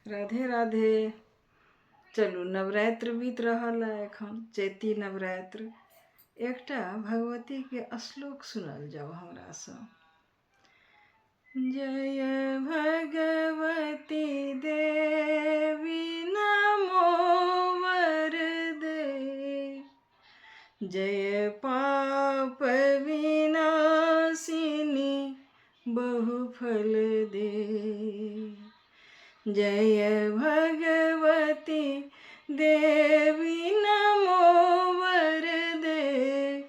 राधे राधे। चलू नवरात्र बीत रहल एखन चैती नवरात्र। एकटा भगवती के श्लोक सुनल जाओ हमरा सँ। जय भगवती देवी नमो वरदे, जय पाप विनाशिनी बहुफल दे। जय भगवती देवी नमो वरदे,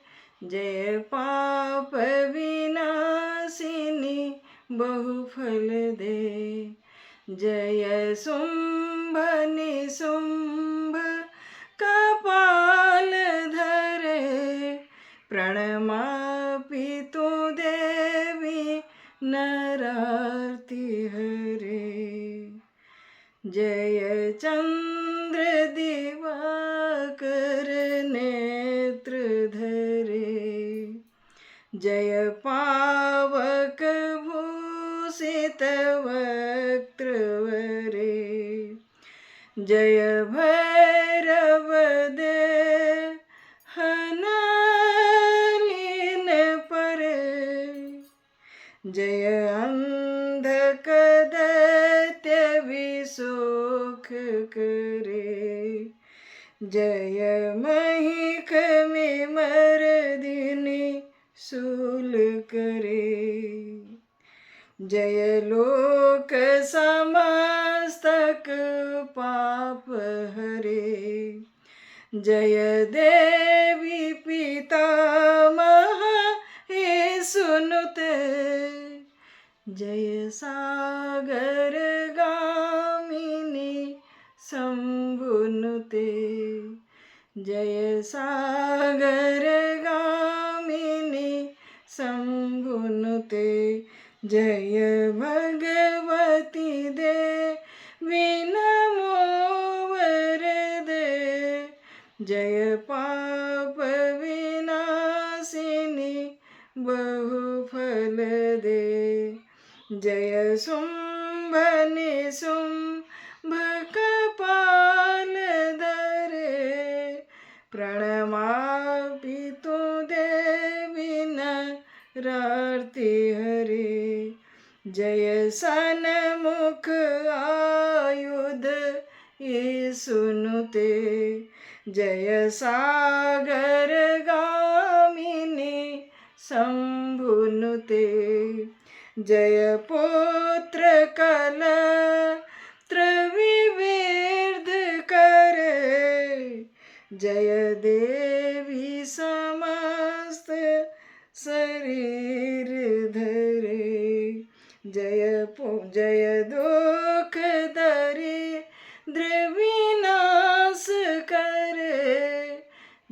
जय पाप विनाशिनी बहुफल दे। जय शुंभ निशुंभ कपाल धरे, प्रणमामि तु देवी नरार्ति हरे। जय चंद्र दिवाकर नेत्र धरे, जय पावक भूषित वक्त्रवरे। जय भैरव देहलीन परे, जय अंधक दैत्य विशोक करे। जय महिष मर्दिनी शूल करे। जय लोक समस्तक पाप हरे। जय देवी पितामह हे सुनुते, जय सागर गामिनी शंभुनुते। जय सागर गामिनी शंभुनुते। जय भगवती देवी नमो वरदे, जय पाप विनाशिनी बहुफल दे। जय शुंभ निशुंभ कपाल धरे, प्रणमामि तु देवी नरार्ति हरे। जय सन्मुख आयुध ये सुनुते, जय सागर गामिनी शंभुनुते। जय पुत्र कलत्र विविध करे, जय देवी समस्त शरीर धरे। जय दुख दरिद्र विनाश करे,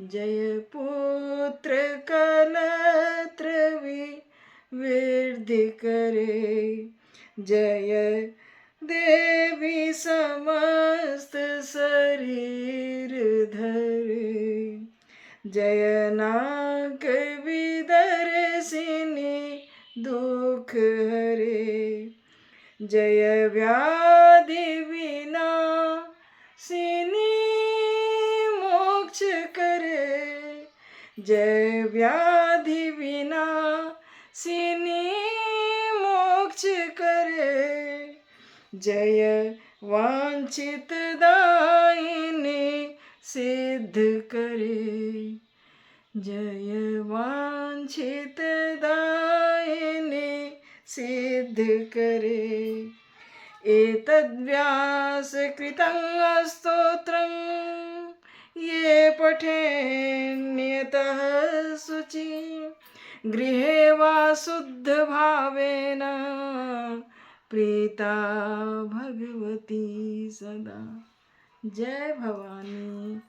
जय पुत्र कलत्र विवृद्धि करे। जय देवी समस्त शरीर धरे। जय नाग विदर्शिनी दुख हरे। जय व्याधि विनाशिनी मोक्ष करे, जय व्याधि विनाशिनी मोक्ष करे। जय वांछित दायिनी सिद्ध करे, जय वांछित दायिनी सिद्ध करे। एतद्व्यासकृतं स्तोत्रं ये पठेन्नियतः शुचि, गृहे वा शुद्धभावेन प्रीता भगवती सदा। जय भवानी।